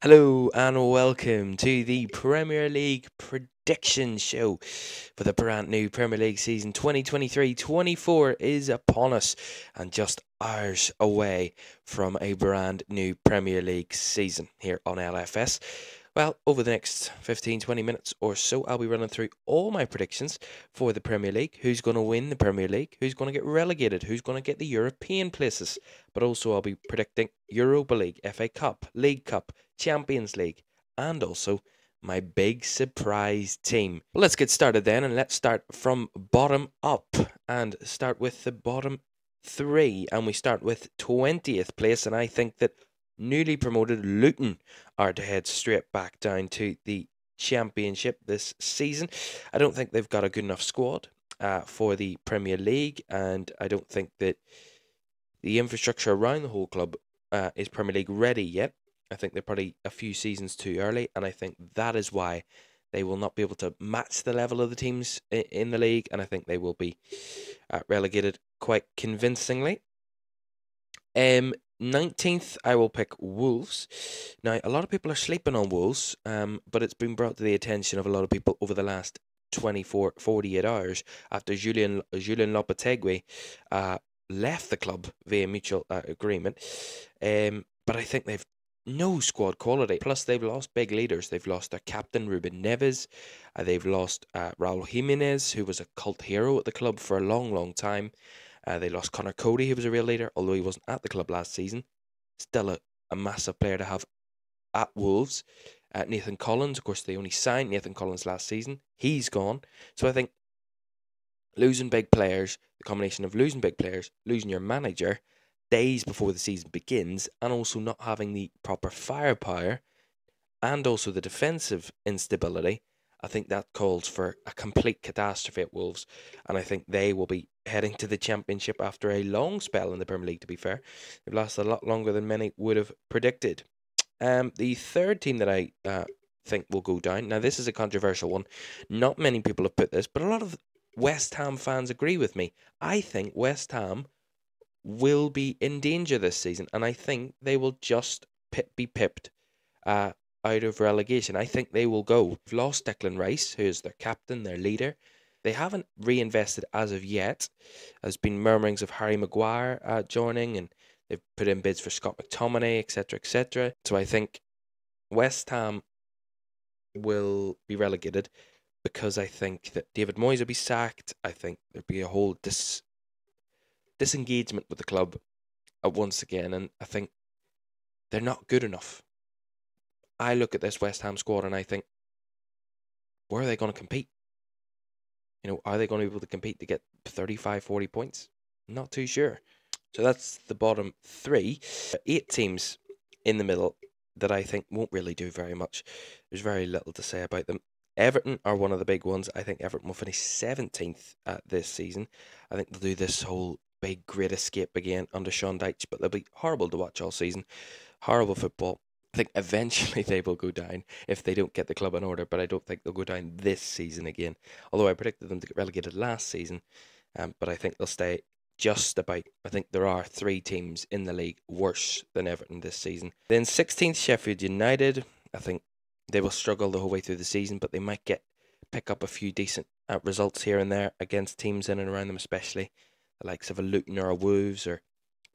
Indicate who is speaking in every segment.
Speaker 1: Hello and welcome to the Premier League prediction show for the brand new Premier League season 2023-24 is upon us and just hours away from a brand new Premier League season here on LFS. Well, over the next 15-20 minutes or so, I'll be running through all my predictions for the Premier League. Who's going to win the Premier League? Who's going to get relegated? Who's going to get the European places? But also I'll be predicting Europa League, FA Cup, League Cup, Champions League, and also my big surprise team. Well, let's get started then, and let's start from bottom up and start with the bottom three. And we start with 20th place, and I think that newly promoted Luton are to head straight back down to the Championship this season. I don't think they've got a good enough squad for the Premier League, and I don't think that the infrastructure around the whole club is Premier League ready yet. I think they're probably a few seasons too early, and I think that is why they will not be able to match the level of the teams in the league, and I think they will be relegated quite convincingly. 19th, I will pick Wolves. Now, a lot of people are sleeping on Wolves, but it's been brought to the attention of a lot of people over the last 48 hours after Julian Lopetegui left the club via mutual agreement. But I think they've no squad quality. Plus, they've lost big leaders. They've lost their captain, Ruben Neves. They've lost Raul Jimenez, who was a cult hero at the club for a long, long time. They lost Connor Cody, who was a real leader, although he wasn't at the club last season. Still a massive player to have at Wolves. Nathan Collins, of course, they only signed Nathan Collins last season. He's gone. So I think losing big players, the combination of losing big players, losing your manager days before the season begins, and also not having the proper firepower, and also the defensive instability, I think that calls for a complete catastrophe at Wolves, and I think they will be heading to the Championship after a long spell in the Premier League, to be fair. They've lasted a lot longer than many would have predicted. The third team that I think will go down, now this is a controversial one, not many people have put this, but a lot of West Ham fans agree with me. I think West Ham will be in danger this season, and I think they will just be pipped out of relegation. I think they will go. They've lost Declan Rice, who is their captain, their leader. They haven't reinvested as of yet. There's been murmurings of Harry Maguire joining, and they've put in bids for Scott McTominay, etc., etc. So I think West Ham will be relegated because I think that David Moyes will be sacked. I think there'll be a whole disengagement with the club once again, and I think they're not good enough. I look at this West Ham squad and I think, where are they going to compete? Are they going to be able to compete to get 35, 40 points? Not too sure. So that's the bottom three. 8 teams in the middle that I think won't really do very much. There's very little to say about them. Everton are one of the big ones. I think Everton will finish 17th this season. I think they'll do this whole big great escape again under Sean Dyche, but they'll be horrible to watch all season. Horrible football. I think eventually they will go down if they don't get the club in order, but I don't think they'll go down this season again. Although I predicted them to get relegated last season, but I think they'll stay just about. I think there are 3 teams in the league worse than Everton this season. Then 16th, Sheffield United. I think they will struggle the whole way through the season, but they might pick up a few decent results here and there against teams in and around them, especially the likes of a Luton or a Wolves, or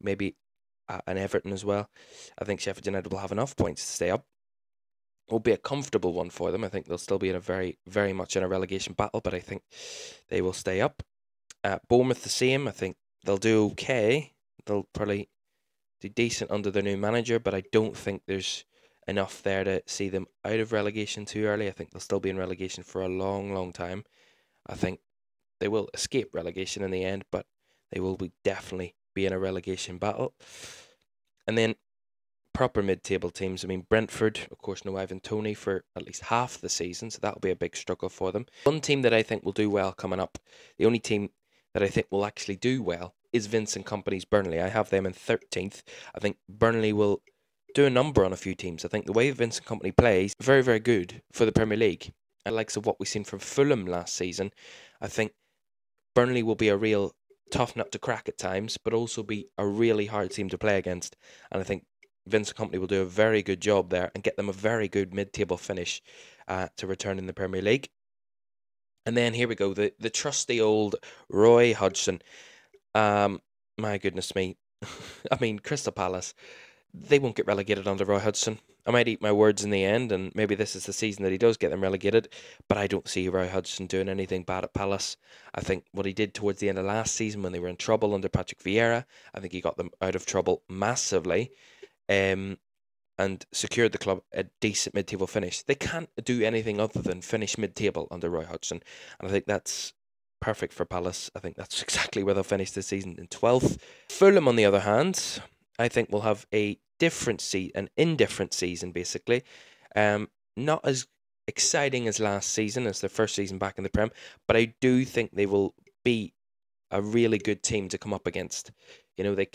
Speaker 1: maybe an Everton as well. I think Sheffield United will have enough points to stay up. It will be a comfortable one for them. I think they'll still be in a very, very much in a relegation battle, but I think they will stay up. Bournemouth the same. I think they'll do okay. They'll probably do decent under their new manager, but I don't think there's enough there to see them out of relegation too early. I think they'll still be in relegation for a long, long time. I think they will escape relegation in the end, but they will definitely be in a relegation battle. And then proper mid-table teams. I mean, Brentford, of course, no Ivan Toney for at least half the season, so that'll be a big struggle for them. One team that I think will do well coming up, the only team that I think will actually do well, is Vincent Kompany's Burnley. I have them in 13th. I think Burnley will do a number on a few teams. I think the way Vincent Kompany plays, very, very good for the Premier League. And likes of what we've seen from Fulham last season, I think Burnley will be a real tough nut to crack at times, but also be a really hard team to play against. And I think Vincent Kompany will do a very good job there and get them a very good mid-table finish to return in the Premier League. And then here we go, the trusty old Roy Hodgson. My goodness me. I mean, Crystal Palace, they won't get relegated under Roy Hodgson. I might eat my words in the end, and maybe this is the season that he does get them relegated, but I don't see Roy Hodgson doing anything bad at Palace. I think what he did towards the end of last season when they were in trouble under Patrick Vieira, I think he got them out of trouble massively, and secured the club a decent mid-table finish. They can't do anything other than finish mid-table under Roy Hodgson, and I think that's perfect for Palace. I think that's exactly where they'll finish this season, in 12th. Fulham, on the other hand, I think will have an indifferent season, basically. Not as exciting as last season, as their first season back in the Prem, but I do think they will be a really good team to come up against. You know, they've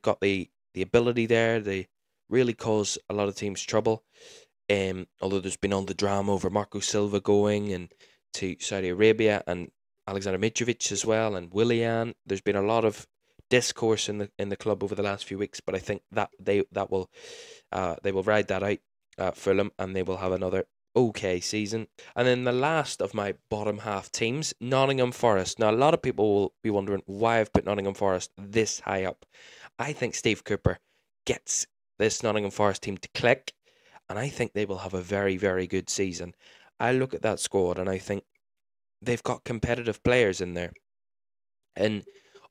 Speaker 1: got the ability there. They really cause a lot of teams trouble. Although there's been all the drama over Marco Silva going and to Saudi Arabia, and Alexander Mitrovic as well, and Willian. There's been a lot of discourse in the club over the last few weeks, but I think that they will ride that out, Fulham, and they will have another okay season. And then the last of my bottom half teams, Nottingham Forest. Now, a lot of people will be wondering why I've put Nottingham Forest this high up. I think Steve Cooper gets this Nottingham Forest team to click, and I think they will have a very, very good season. I look at that squad and I think they've got competitive players in there. And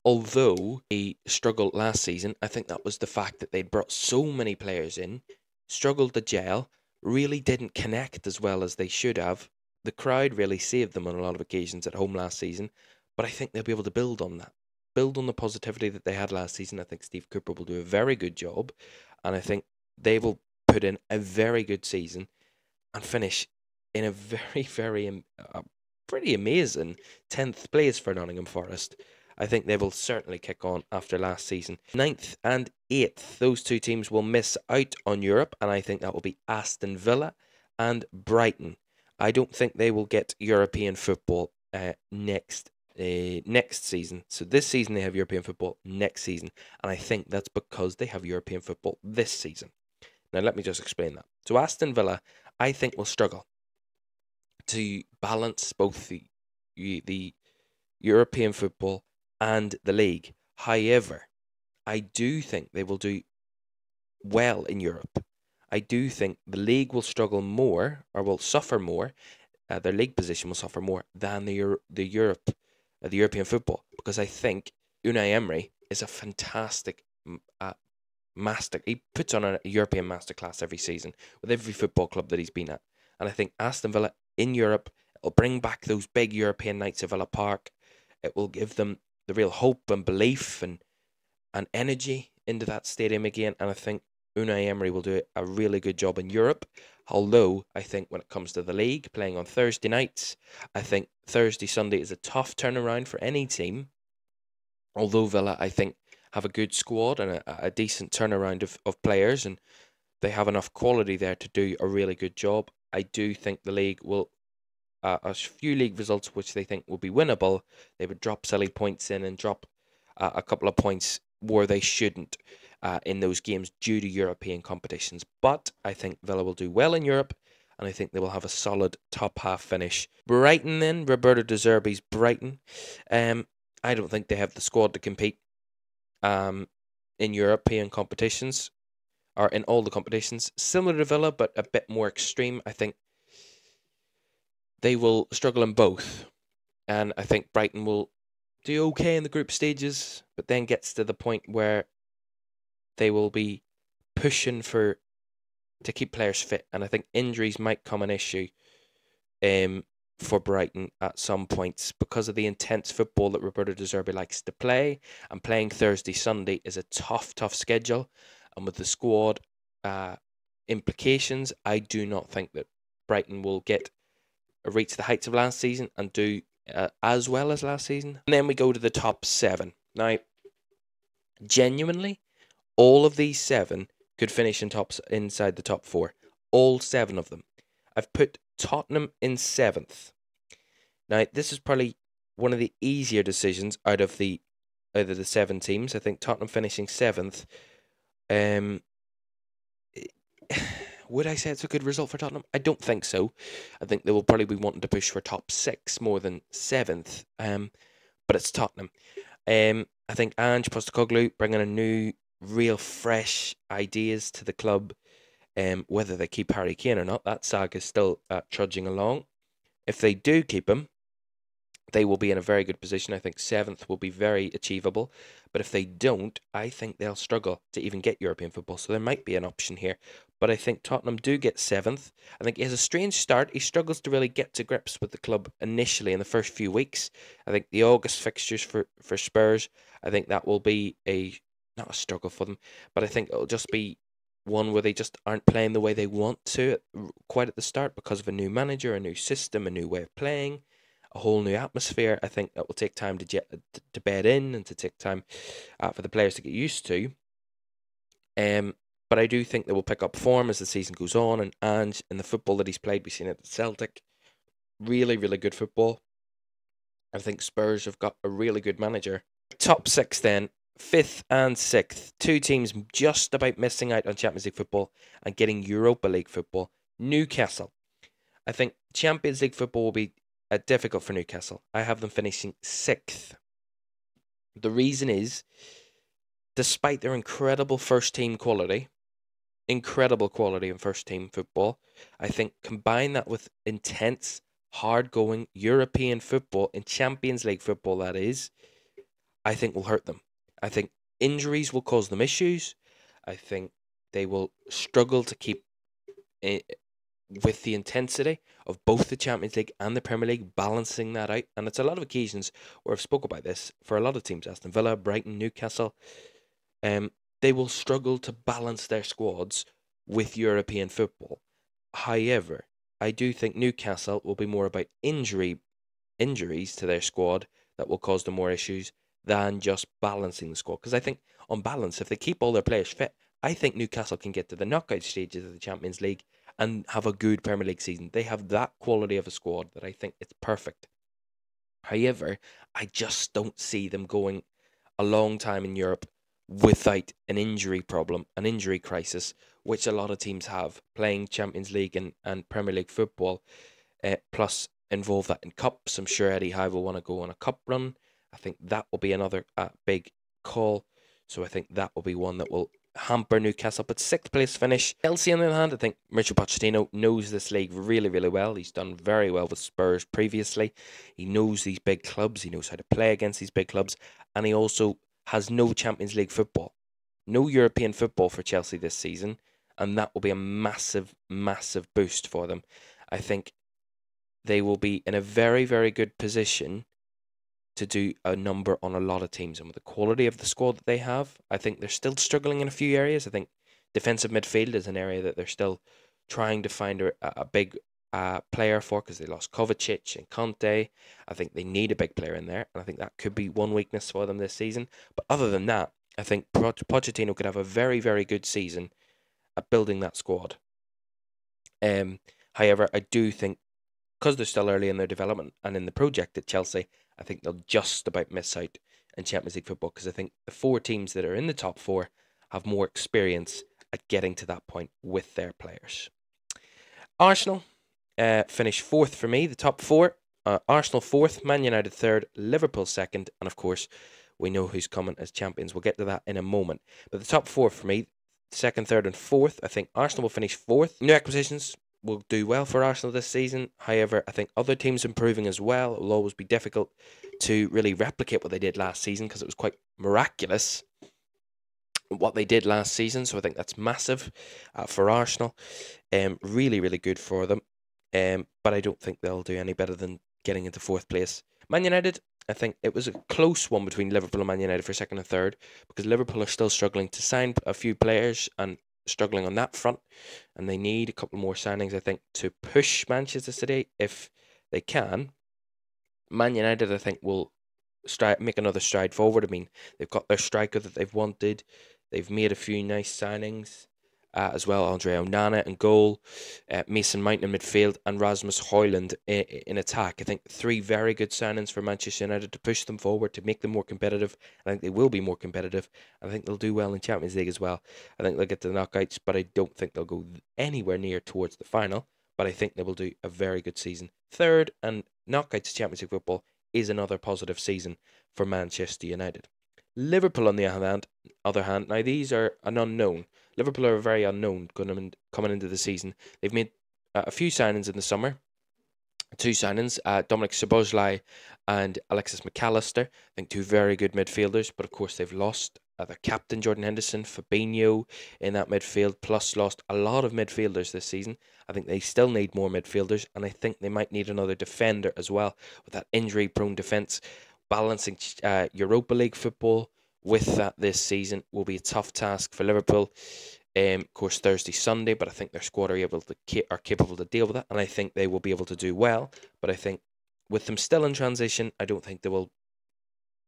Speaker 1: although they struggled last season, I think that was the fact that they'd brought so many players in, struggled to gel, really didn't connect as well as they should have. The crowd really saved them on a lot of occasions at home last season, but I think they'll be able to build on that. Build on the positivity that they had last season. I think Steve Cooper will do a very good job, and I think they will put in a very good season and finish in a very, very pretty amazing 10th place for Nottingham Forest. I think they will certainly kick on after last season. 9th and 8th, those two teams will miss out on Europe, and I think that will be Aston Villa and Brighton. I don't think they will get European football next season. So this season they have European football, next season, and I think that's because they have European football this season. Now let me just explain that. So Aston Villa, I think, will struggle to balance both the European football and the league. However, I do think they will do well in Europe. I do think the league will struggle more, or will suffer more. Their league position will suffer more than the European football, because I think Unai Emery is a fantastic master. He puts on a European masterclass every season with every football club that he's been at, and I think Aston Villa in Europe, it'll bring back those big European nights at Villa Park. It will give them the real hope and belief and energy into that stadium again, and I think Unai Emery will do a really good job in Europe. Although I think when it comes to the league, playing on Thursday nights, I think Thursday, Sunday is a tough turnaround for any team. Although Villa, I think, have a good squad and a decent turnaround of players, and they have enough quality there to do a really good job. I do think the league will, a few league results which they think will be winnable, they would drop silly points in and drop a couple of points where they shouldn't in those games due to European competitions. But I think Villa will do well in Europe, and I think they will have a solid top half finish. Brighton then, Roberto De Zerbi's Brighton. I don't think they have the squad to compete in European competitions, or in all the competitions. Similar to Villa, but a bit more extreme. I think they will struggle in both, and I think Brighton will do okay in the group stages, but then gets to the point where they will be pushing to keep players fit, and I think injuries might come an issue for Brighton at some points because of the intense football that Roberto De Zerbi likes to play, and playing Thursday, Sunday is a tough schedule, and with the squad implications, I do not think that Brighton will reach the heights of last season and do as well as last season. And then we go to the top 7. Now, genuinely, all of these 7 could finish inside the top 4. All 7 of them. I've put Tottenham in 7th. Now, this is probably one of the easier decisions out of the 7 teams. I think Tottenham finishing 7th Um, would I say it's a good result for Tottenham? I don't think so. I think they will probably be wanting to push for top 6 more than 7th. But it's Tottenham. I think Ange Postecoglou bringing a new, real, fresh ideas to the club. Whether they keep Harry Kane or not, that saga is still trudging along. If they do keep him, they will be in a very good position. I think 7th will be very achievable. But if they don't, I think they'll struggle to even get European football. So there might be an option here. But I think Tottenham do get 7th. I think he has a strange start. He struggles to really get to grips with the club initially in the first few weeks. I think the August fixtures for Spurs, I think that will be not a struggle for them, but I think it'll just be one where they just aren't playing the way they want to quite at the start because of a new manager, a new system, a new way of playing, a whole new atmosphere. I think it will take time to bed in and to take time for the players to get used to. But I do think they will pick up form as the season goes on, and Ange, in the football that he's played, we've seen it at Celtic, really, really good football. I think Spurs have got a really good manager. Top 6 then. 5th and 6th, 2 teams just about missing out on Champions League football and getting Europa League football. Newcastle. I think Champions League football will be difficult for Newcastle. I have them finishing 6th. The reason is, despite their incredible first team quality in first team football, I think combine that with intense, hard-going European football, in Champions League football that is, I think will hurt them. I think injuries will cause them issues. I think they will struggle to keep with the intensity of both the Champions League and the Premier League, balancing that out. And it's a lot of occasions where I've spoke about this for a lot of teams, Aston Villa, Brighton, Newcastle. They will struggle to balance their squads with European football. However, I do think Newcastle will be more about injuries to their squad that will cause them more issues than just balancing the squad. Because I think, on balance, if they keep all their players fit, I think Newcastle can get to the knockout stages of the Champions League and have a good Premier League season. They have that quality of a squad that I think it's perfect. However, I just don't see them going a long time in Europe without an injury problem, an injury crisis, which a lot of teams have, playing Champions League and Premier League football, plus involve that in cups. I'm sure Eddie Howe will want to go on a cup run. I think that will be another big call. So I think that will be one that will hamper Newcastle. But 6th place finish. Chelsea, on the other hand, I think Mauricio Pochettino knows this league really, really well. He's done very well with Spurs previously. He knows these big clubs. He knows how to play against these big clubs. And he also has no Champions League football. No European football for Chelsea this season. And that will be a massive, massive boost for them. I think they will be in a very, very good position to do a number on a lot of teams. And with the quality of the squad that they have, I think they're still struggling in a few areas. I think defensive midfield is an area that they're still trying to find a big player for, because they lost Kovacic and Conte. I think they need a big player in there, and I think that could be one weakness for them this season. But other than that, I think Pochettino could have a very, very good season at building that squad. However, I do think, because they're still early in their development and in the project at Chelsea, I think they'll just about miss out in Champions League football, because I think the 4 teams that are in the top 4 have more experience at getting to that point with their players. Arsenal finished 4th for me, the top 4. Arsenal 4th, Man United 3rd, Liverpool 2nd, and of course, we know who's coming as champions. We'll get to that in a moment. But the top 4 for me, 2nd, 3rd, and 4th, I think Arsenal will finish 4th. New acquisitions will do well for Arsenal this season. However, I think other teams improving as well. It will always be difficult to really replicate what they did last season, because it was quite miraculous what they did last season. So I think that's massive for Arsenal. Really, really good for them. But I don't think they'll do any better than getting into 4th place. Man United, I think it was a close one between Liverpool and Man United for 2nd and 3rd, because Liverpool are still struggling to sign a few players and struggling on that front, and they need a couple more signings, I think, to push Manchester City if they can. Man United, I think, will make another stride forward. I mean, they've got their striker that they've wanted. They've made a few nice signings. as well. Andre Onana in goal, Mason Mount in midfield, and Rasmus Højlund in attack. I think 3 very good signings for Manchester United to push them forward, to make them more competitive. I think they will be more competitive. I think they'll do well in Champions League as well. I think they'll get to the knockouts, but I don't think they'll go anywhere near towards the final. But I think they will do a very good season. Third, and knockouts Champions League football is another positive season for Manchester United. Liverpool, on the other hand, now these are an unknown. Liverpool are very unknown coming into the season. They've made a few signings in the summer. 2 signings, Dominic Szoboszlai and Alexis McAllister. I think 2 very good midfielders, but of course they've lost their captain Jordan Henderson, Fabinho in that midfield, plus lost a lot of midfielders this season. I think they still need more midfielders, and I think they might need another defender as well with that injury-prone defence. Balancing Europa League football with that this season will be a tough task for Liverpool. Of course, Thursday, Sunday, but I think their squad are capable to deal with that, and I think they will be able to do well. But I think with them still in transition, I don't think they will.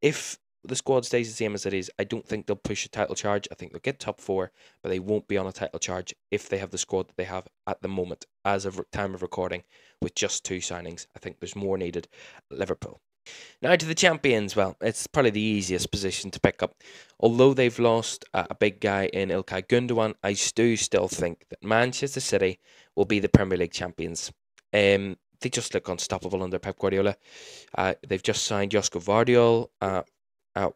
Speaker 1: If the squad stays the same as it is, I don't think they'll push a title charge. I think they'll get top 4, but they won't be on a title charge if they have the squad that they have at the moment, as of time of recording, with just 2 signings. I think there's more needed at Liverpool. Now to the champions. Well, it's probably the easiest position to pick up. Although they've lost a big guy in Ilkay Gundogan, I do still think that Manchester City will be the Premier League champions. They just look unstoppable under Pep Guardiola. They've just signed Josko Vardiol,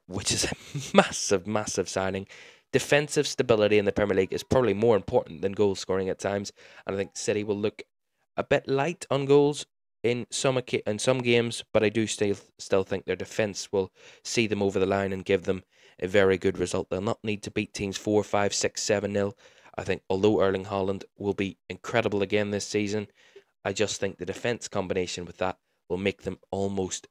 Speaker 1: which is a massive, massive signing. Defensive stability in the Premier League is probably more important than goal scoring at times, and I think City will look a bit light on goals in some games, but I do still think their defence will see them over the line and give them a very good result. They'll not need to beat teams 4, 5, 6, 7-0. I think although Erling Haaland will be incredible again this season, I just think the defence combination with that will make them almost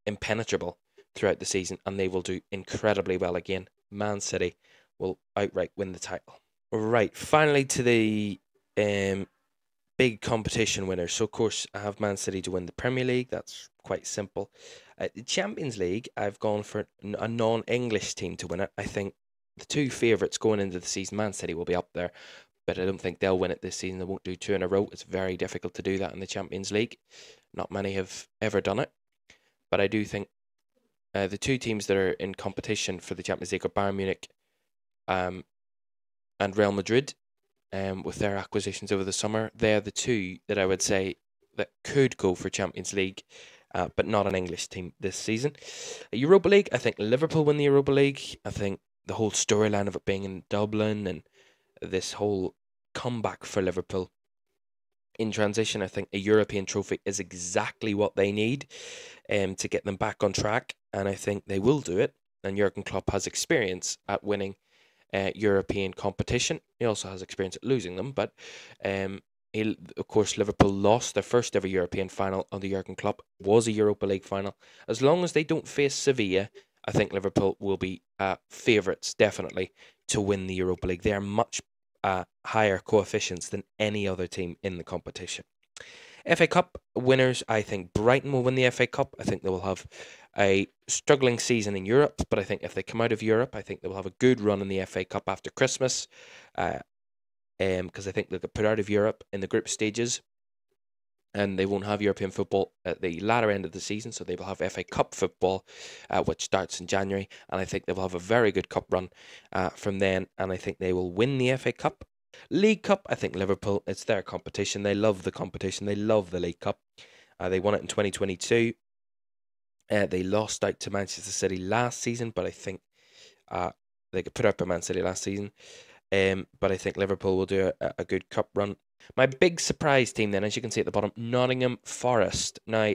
Speaker 1: impenetrable throughout the season, and they will do incredibly well again. Man City will outright win the title. Right, finally to the big competition winners. So, of course, I have Man City to win the Premier League. That's quite simple. The Champions League, I've gone for a non-English team to win it. I think the 2 favourites going into the season, Man City will be up there, but I don't think they'll win it this season. They won't do 2 in a row. It's very difficult to do that in the Champions League. Not many have ever done it. But I do think the 2 teams that are in competition for the Champions League are Bayern Munich and Real Madrid. With their acquisitions over the summer, they're the 2 that I would say that could go for Champions League, but not an English team this season. Europa League, I think Liverpool win the Europa League. I think the whole storyline of it being in Dublin and this whole comeback for Liverpool in transition, I think a European trophy is exactly what they need to get them back on track, and I think they will do it. And Jurgen Klopp has experience at winning European competition. He also has experience at losing them, but of course Liverpool lost their first ever European final under Jurgen Klopp, was a Europa League final. As long as they don't face Sevilla, I think Liverpool will be favourites definitely to win the Europa League. They are much higher coefficients than any other team in the competition. FA Cup winners, I think Brighton will win the FA Cup. I think they will have a struggling season in Europe, but I think if they come out of Europe, I think they will have a good run in the FA Cup after Christmas, because I think they'll get put out of Europe in the group stages, and they won't have European football at the latter end of the season, so they will have FA Cup football, which starts in January, and I think they will have a very good cup run from then, and I think they will win the FA Cup. League Cup, I think Liverpool, it's their competition. They love the competition. They love the League Cup. They won it in 2022. They lost out to Manchester City last season, but I think they got put out by Man City last season. But I think Liverpool will do a good cup run. My big surprise team then, as you can see at the bottom, Nottingham Forest. Now,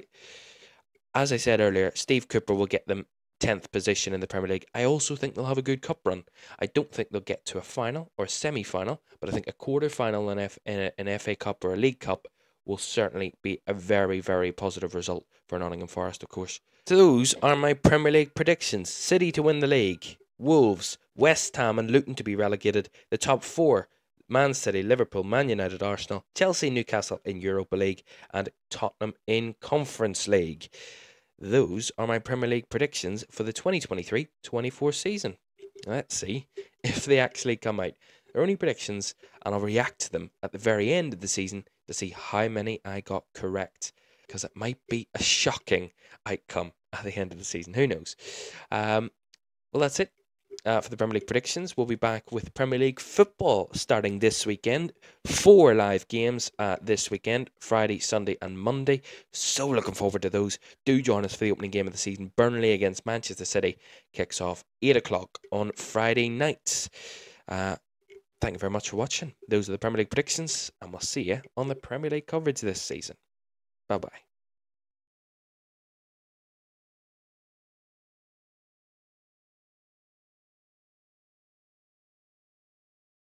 Speaker 1: as I said earlier, Steve Cooper will get them 10th position in the Premier League. I also think they'll have a good cup run. I don't think they'll get to a final or a semi-final, but I think a quarter-final in an FA Cup or a League Cup will certainly be a very, very positive result for Nottingham Forest, of course. So those are my Premier League predictions. City to win the league, Wolves, West Ham and Luton to be relegated. The top 4, Man City, Liverpool, Man United, Arsenal, Chelsea, Newcastle in Europa League, and Tottenham in Conference League. Those are my Premier League predictions for the 2023-24 season. Let's see if they actually come out. They're only predictions, and I'll react to them at the very end of the season to see how many I got correct, because it might be a shocking outcome at the end of the season. Who knows? Well, that's it for the Premier League predictions. We'll be back with Premier League football starting this weekend. 4 live games this weekend, Friday, Sunday and Monday. So looking forward to those. Do join us for the opening game of the season. Burnley against Manchester City kicks off 8 o'clock on Friday nights. Thank you very much for watching. Those are the Premier League predictions, and we'll see you on the Premier League coverage this season. Bye-bye.